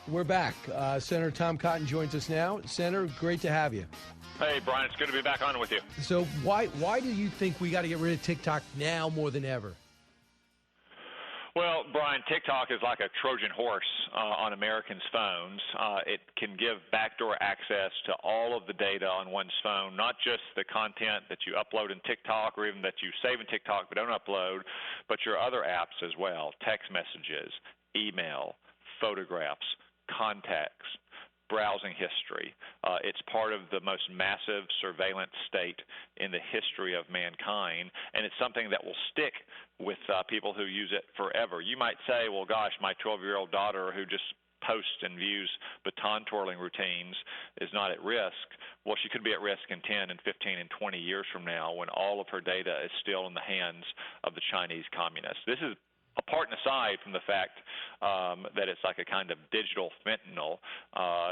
We're back. Senator Tom Cotton joins us now. Senator, great to have you. Hey, Brian, it's good to be back on with you. So why do you think we got to get rid of TikTok now more than ever? Well, Brian, TikTok is like a Trojan horse on Americans' phones. It can give backdoor access to all of the data on one's phone, not just the content that you upload in TikTok or even that you save in TikTok but don't upload, but your other apps as well, text messages, email, photographs, contacts, browsing history. It's part of the most massive surveillance state in the history of mankind, and it's something that will stick with people who use it forever. You might say, well, gosh, my 12-year-old daughter who just posts and views baton twirling routines is not at risk. Well, she could be at risk in 10 and 15 and 20 years from now when all of her data is still in the hands of the Chinese communists. This is apart and aside from the fact that it's like a kind of digital fentanyl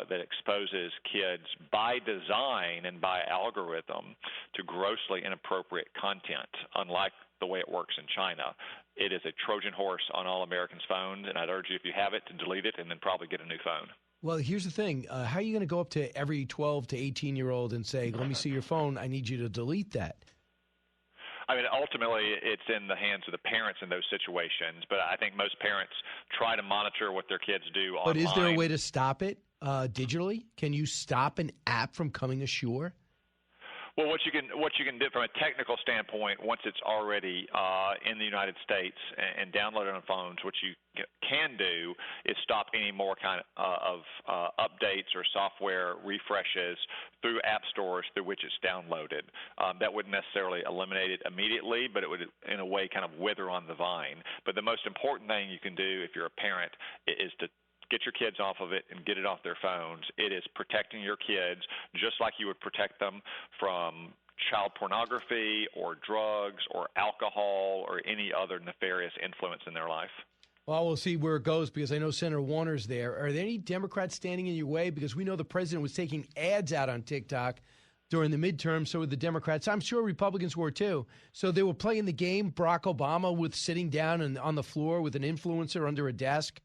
that exposes kids by design and by algorithm to grossly inappropriate content, unlike the way it works in China. It is a Trojan horse on all Americans' phones, and I'd urge you, if you have it, to delete it and then probably get a new phone. Well, here's the thing. How are you going to go up to every 12 to 18-year-old and say, let me see your phone, I need you to delete that? I mean, ultimately, it's in the hands of the parents in those situations, but I think most parents try to monitor what their kids do online. But is there a way to stop it digitally? Can you stop an app from coming ashore? Well, what you can do from a technical standpoint, once it's already in the United States and downloaded on phones, what you can do is stop any more kind of updates or software refreshes through app stores through which it's downloaded. That wouldn't necessarily eliminate it immediately, but it would, in a way, kind of wither on the vine. But the most important thing you can do if you're a parent is to get your kids off of it and get it off their phones. It is protecting your kids just like you would protect them from child pornography or drugs or alcohol or any other nefarious influence in their life. Well, we'll see where it goes because I know Senator Warner's there. Are there any Democrats standing in your way? Because we know the president was taking ads out on TikTok during the midterm, so were the Democrats. I'm sure Republicans were too. So they were playing the game, Barack Obama, with sitting down and on the floor with an influencer under a desk.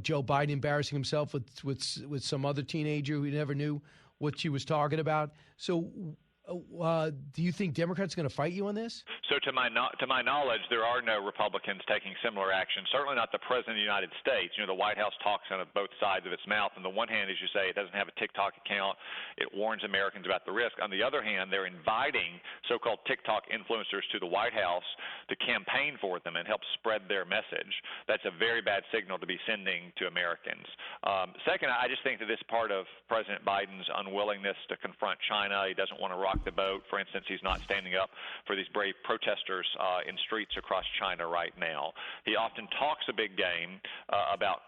Joe Biden embarrassing himself with some other teenager who never knew what she was talking about. So do you think Democrats are going to fight you on this? So to my knowledge, there are no Republicans taking similar action, certainly not the President of the United States. You know, the White House talks out of both sides of its mouth. On the one hand, as you say, it doesn't have a TikTok account. It warns Americans about the risk. On the other hand, they're inviting so-called TikTok influencers to the White House to campaign for them and help spread their message. That's a very bad signal to be sending to Americans. Second, I just think that this part of President Biden's unwillingness to confront China. He doesn't want to rock the boat. For instance, he's not standing up for these brave protesters in streets across China right now. He often talks a big game about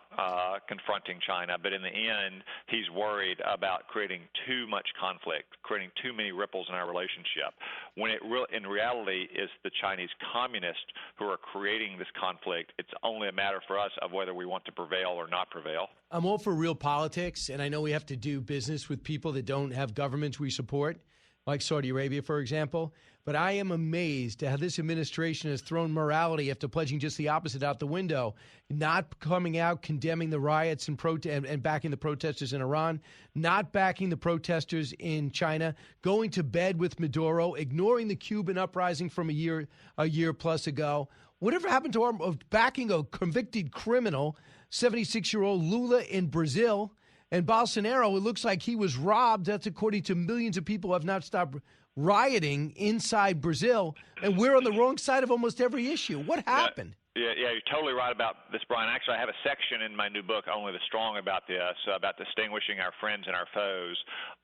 confronting China, but in the end, he's worried about creating too much conflict, creating too many ripples in our relationship, when it in reality is the Chinese communists who are creating this conflict. It's only a matter for us of whether we want to prevail or not prevail. I'm all for real politics, and I know we have to do business with people that don't have governments we support, like Saudi Arabia, for example. But I am amazed at how this administration has thrown morality after pledging just the opposite out the window, not coming out condemning the riots and backing the protesters in Iran, not backing the protesters in China, going to bed with Maduro, ignoring the Cuban uprising from a year plus ago. Whatever happened to our backing a convicted criminal, 76-year-old Lula in Brazil? And Bolsonaro, it looks like he was robbed. That's according to millions of people who have not stopped rioting inside Brazil. And we're on the wrong side of almost every issue. What happened? Yeah, you're totally right about this, Brian. Actually, I have a section in my new book, Only the Strong, about this, about distinguishing our friends and our foes.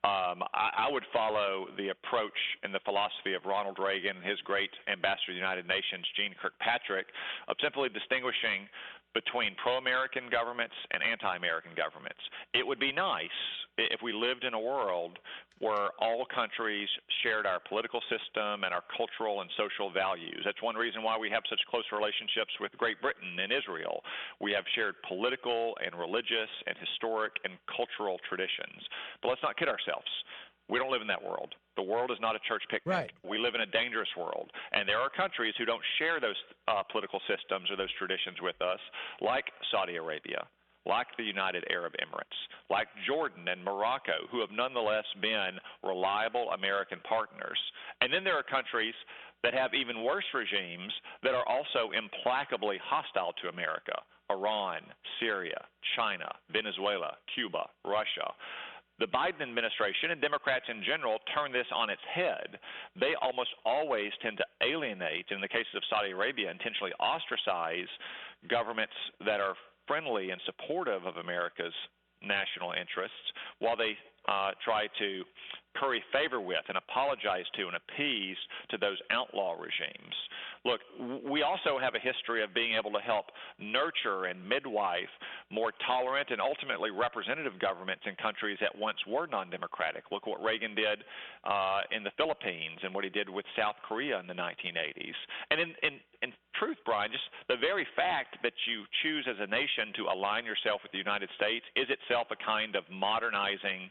I would follow the approach and the philosophy of Ronald Reagan, his great ambassador to the United Nations, Jeane Kirkpatrick, of simply distinguishing between pro-American governments and anti-American governments. It would be nice if we lived in a world where all countries shared our political system and our cultural and social values. That's one reason why we have such close relationships with Great Britain and Israel. We have shared political and religious and historic and cultural traditions. But let's not kid ourselves. We don't live in that world. The world is not a church picnic. Right. We live in a dangerous world. And there are countries who don't share those political systems or those traditions with us, like Saudi Arabia, like the United Arab Emirates, like Jordan and Morocco, who have nonetheless been reliable American partners. And then there are countries that have even worse regimes that are also implacably hostile to America: Iran, Syria, China, Venezuela, Cuba, Russia. The Biden administration and Democrats in general turn this on its head. They almost always tend to alienate, in the cases of Saudi Arabia, intentionally ostracize governments that are friendly and supportive of America's national interests, while they try to curry favor with and apologize to and appease to those outlaw regimes. Look, we also have a history of being able to help nurture and midwife more tolerant and ultimately representative governments in countries that once were non-democratic. Look what Reagan did in the Philippines and what he did with South Korea in the 1980s. And in truth, Brian, just the very fact that you choose as a nation to align yourself with the United States is itself a kind of modernizing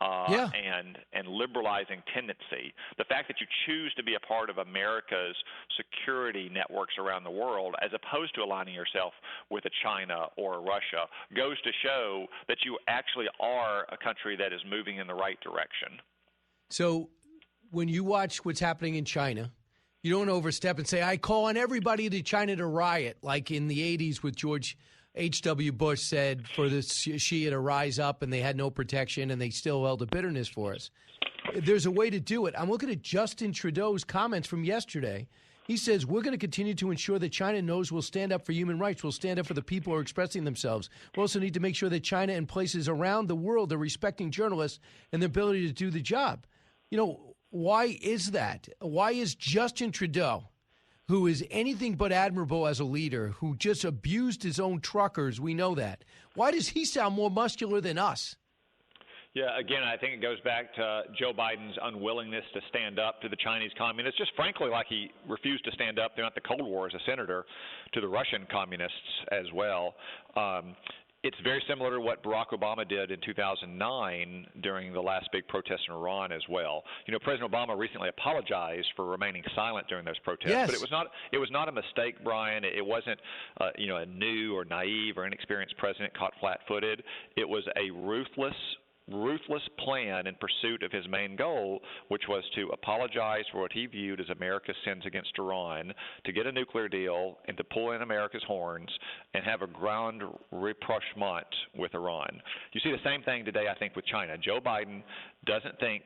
and liberalizing tendency. The fact that you choose to be a part of America's security networks around the world, as opposed to aligning yourself with a China or a Russia, goes to show that you actually are a country that is moving in the right direction. So when you watch what's happening in China, you don't overstep and say, I call on everybody to China to riot, like in the 80s with George H.W. Bush said for the Shia to rise up, and they had no protection, and they still held a bitterness for us. There's a way to do it. I'm looking at Justin Trudeau's comments from yesterday. He says, we're going to continue to ensure that China knows we'll stand up for human rights. We'll stand up for the people who are expressing themselves. We also need to make sure that China and places around the world are respecting journalists and their ability to do the job. You know, why is that? Why is Justin Trudeau, who is anything but admirable as a leader, who just abused his own truckers, we know that, why does he sound more muscular than us? Yeah, again, I think it goes back to Joe Biden's unwillingness to stand up to the Chinese communists, just frankly like he refused to stand up throughout the Cold War as a senator to the Russian communists as well. It's very similar to what Barack Obama did in 2009 during the last big protest in Iran as well. You know, President Obama recently apologized for remaining silent during those protests, yes. But it was not a mistake, Brian. It wasn't a new or naive or inexperienced president caught flat-footed. It was a ruthless plan in pursuit of his main goal, which was to apologize for what he viewed as America's sins against Iran, to get a nuclear deal, and to pull in America's horns and have a grand rapprochement with Iran. You see the same thing today, I think, with China. Joe Biden doesn't think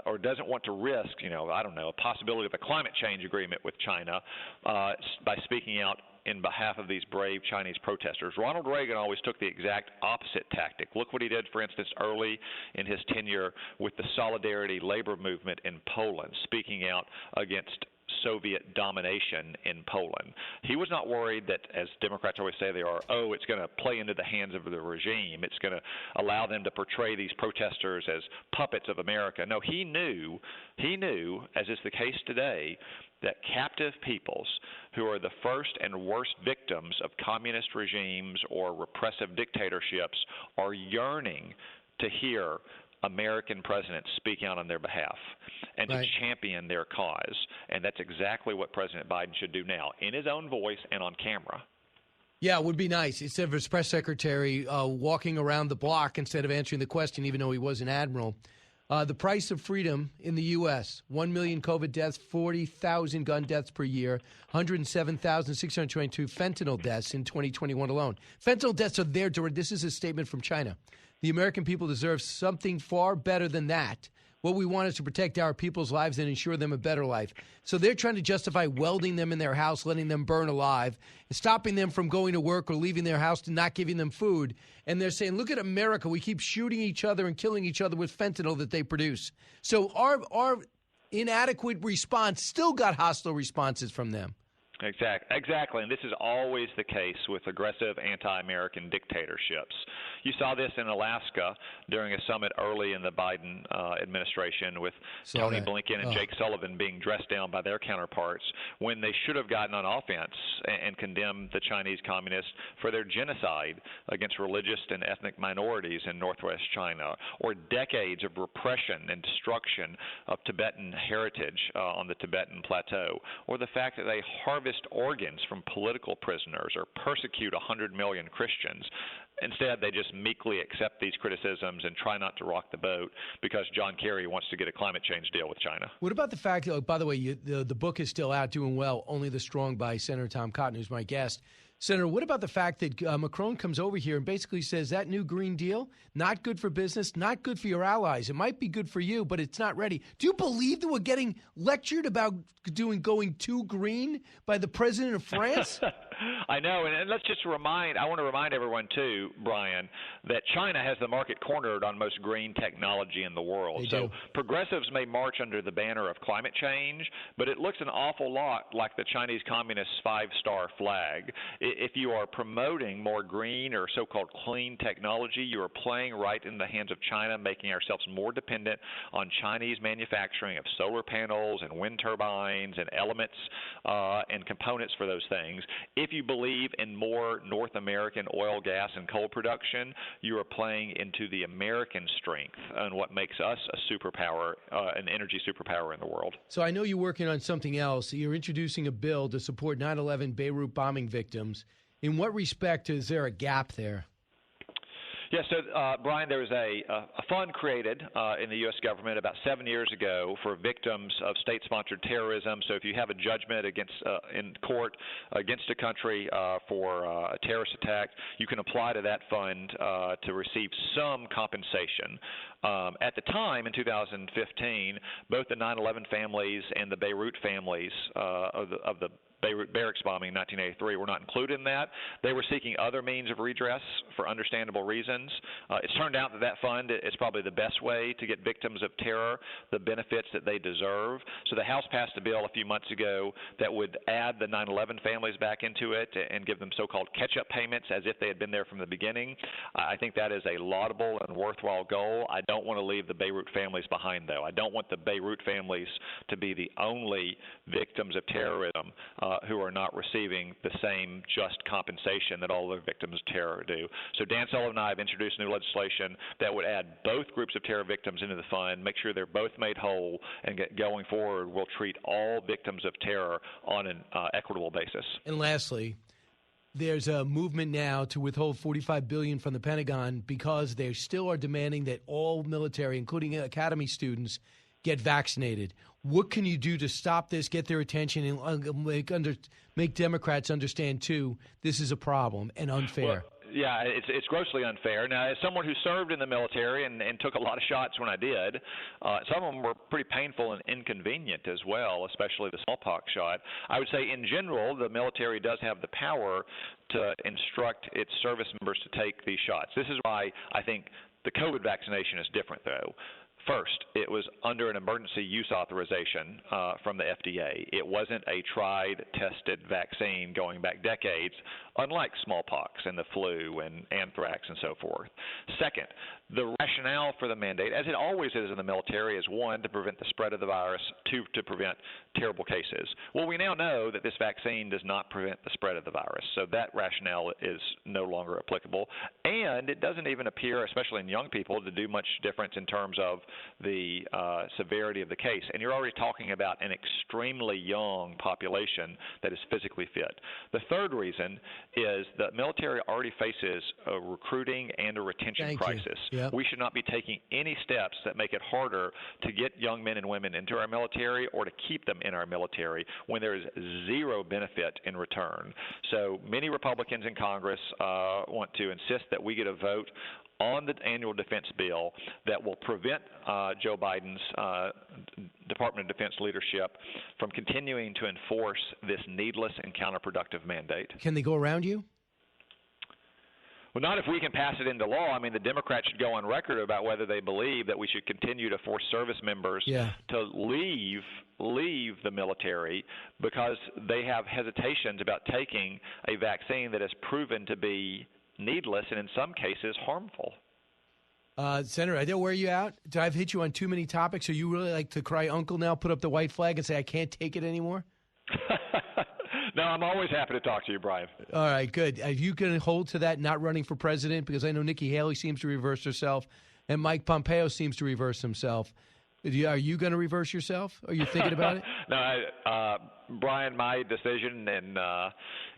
or doesn't want to risk, a possibility of a climate change agreement with China by speaking out in behalf of these brave Chinese protesters. Ronald Reagan always took the exact opposite tactic. Look what he did, for instance, early in his tenure with the Solidarity labor movement in Poland, speaking out against Soviet domination in Poland. He was not worried that, as Democrats always say they are, it's going to play into the hands of the regime. It's going to allow them to portray these protesters as puppets of America. No, he knew, as is the case today, that captive peoples who are the first and worst victims of communist regimes or repressive dictatorships are yearning to hear American presidents speak out on their behalf and to champion their cause. And that's exactly what President Biden should do now, in his own voice and on camera. Yeah, it would be nice, instead of his press secretary walking around the block instead of answering the question, even though he was an admiral. The price of freedom in the U.S., 1 million COVID deaths, 40,000 gun deaths per year, 107,622 fentanyl deaths in 2021 alone. Fentanyl deaths are there. This is a statement from China. The American people deserve something far better than that. What we want is to protect our people's lives and ensure them a better life. So they're trying to justify welding them in their house, letting them burn alive, stopping them from going to work or leaving their house and not giving them food. And they're saying, look at America. We keep shooting each other and killing each other with fentanyl that they produce. So our inadequate response still got hostile responses from them. Exactly, and this is always the case with aggressive anti-American dictatorships. You saw this in Alaska during a summit early in the Biden administration with Tony Blinken and Jake Sullivan being dressed down by their counterparts when they should have gotten on offense and condemned the Chinese communists for their genocide against religious and ethnic minorities in northwest China, or decades of repression and destruction of Tibetan heritage on the Tibetan plateau, or the fact that they harvest organs from political prisoners or persecute 100 million Christians. Instead, they just meekly accept these criticisms and try not to rock the boat because John Kerry wants to get a climate change deal with China. What about the fact, by the way, the book is still out, doing well, Only the Strong by Senator Tom Cotton, who's my guest. Senator, what about the fact that Macron comes over here and basically says that new Green Deal, not good for business, not good for your allies. It might be good for you, but it's not ready. Do you believe that we're getting lectured about going too green by the president of France? I know, and let's just I want to remind everyone too, Brian, that China has the market cornered on most green technology in the world. So progressives may march under the banner of climate change, but it looks an awful lot like the Chinese Communist 5-star flag. If you are promoting more green or so-called clean technology, you are playing right in the hands of China, making ourselves more dependent on Chinese manufacturing of solar panels and wind turbines and elements and components for those things. If you believe in more North American oil, gas, and coal production, you are playing into the American strength and what makes us a superpower, an energy superpower in the world. So I know you're working on something else. You're introducing a bill to support 9/11 Beirut bombing victims. In what respect is there a gap there? Yeah, so, Brian, there was a fund created in the U.S. government about 7 years ago for victims of state-sponsored terrorism. So if you have a judgment in court against a country for a terrorist attack, you can apply to that fund to receive some compensation. At the time, in 2015, both the 9/11 families and the Beirut families of the Beirut barracks bombing in 1983 were not included in that. They were seeking other means of redress for understandable reasons. It's turned out that fund is probably the best way to get victims of terror the benefits that they deserve. So the House passed a bill a few months ago that would add the 9/11 families back into it and give them so-called catch-up payments as if they had been there from the beginning. I think that is a laudable and worthwhile goal. I don't want to leave the Beirut families behind, though. I don't want the Beirut families to be the only victims of terrorism who are not receiving the same just compensation that all other victims of terror do. So Dan Sullivan and I have introduced new legislation that would add both groups of terror victims into the fund, make sure they're both made whole, and going forward, we'll treat all victims of terror on an equitable basis. And lastly, there's a movement now to withhold $45 billion from the Pentagon because they still are demanding that all military, including academy students, get vaccinated. What can you do to stop this, get their attention, and make Democrats understand, too, this is a problem and unfair? Well, yeah, it's grossly unfair. Now, as someone who served in the military and took a lot of shots when I did, some of them were pretty painful and inconvenient as well, especially the smallpox shot. I would say in general, the military does have the power to instruct its service members to take these shots. This is why I think the COVID vaccination is different, though. First, it was under an emergency use authorization from the FDA. It wasn't a tried, tested vaccine going back decades, unlike smallpox and the flu and anthrax and so forth. Second, the rationale for the mandate, as it always is in the military, is one, to prevent the spread of the virus, two, to prevent terrible cases. Well, we now know that this vaccine does not prevent the spread of the virus, so that rationale is no longer applicable. And it doesn't even appear, especially in young people, to do much difference in terms of the severity of the case. And you're already talking about an extremely young population that is physically fit. The third reason is the military already faces a recruiting and a retention crisis. Yep. We should not be taking any steps that make it harder to get young men and women into our military or to keep them in our military when there is zero benefit in return. So many Republicans in Congress want to insist that we get a vote on the annual defense bill that will prevent Joe Biden's Department of Defense leadership from continuing to enforce this needless and counterproductive mandate. Can they go around you? Well, not if we can pass it into law. I mean, the Democrats should go on record about whether they believe that we should continue to force service members to leave the military because they have hesitations about taking a vaccine that has proven to be needless and in some cases harmful. Senator, I did wear you out. Did I hit you on too many topics? Are you really like to cry uncle now, put up the white flag and say, I can't take it anymore? No, I'm always happy to talk to you, Brian. All right, good. Are you going to hold to that, not running for president? Because I know Nikki Haley seems to reverse herself, and Mike Pompeo seems to reverse himself. Are you going to reverse yourself? Are you thinking about it? No, Brian, my decision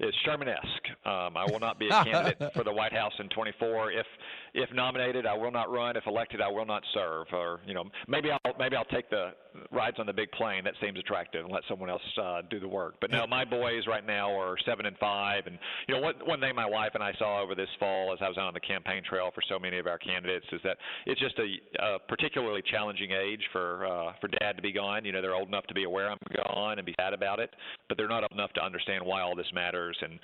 is Sherman-esque. I will not be a candidate for the White House in 24. If nominated, I will not run. If elected, I will not serve. Or maybe I'll take the rides on the big plane. That seems attractive, and let someone else do the work. But no, my boys right now are 7 and 5, and one thing my wife and I saw over this fall as I was on the campaign trail for so many of our candidates is that it's just a particularly challenging age for Dad to be gone. They're old enough to be aware I'm gone and be sad about it, but they're not old enough to understand why all this matters and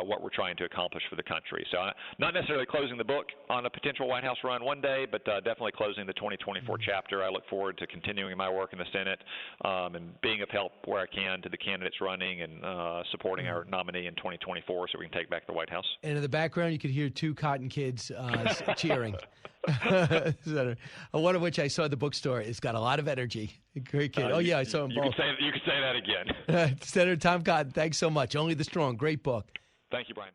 what we're trying to accomplish for the country. So not necessarily closing the book on a potential White House run one day, but definitely closing the 2024 chapter. I look forward to continuing my work in the Senate and being of help where I can to the candidates running and supporting our nominee in 2024 so we can take back the White House. And in the background, you could hear 2 cotton kids cheering. One of which I saw at the bookstore. It's got a lot of energy. Great kid. Yeah, I saw him both. You could say that again. Senator Tom Cotton, thanks so much. Only the Strong. Great book. Thank you, Brian.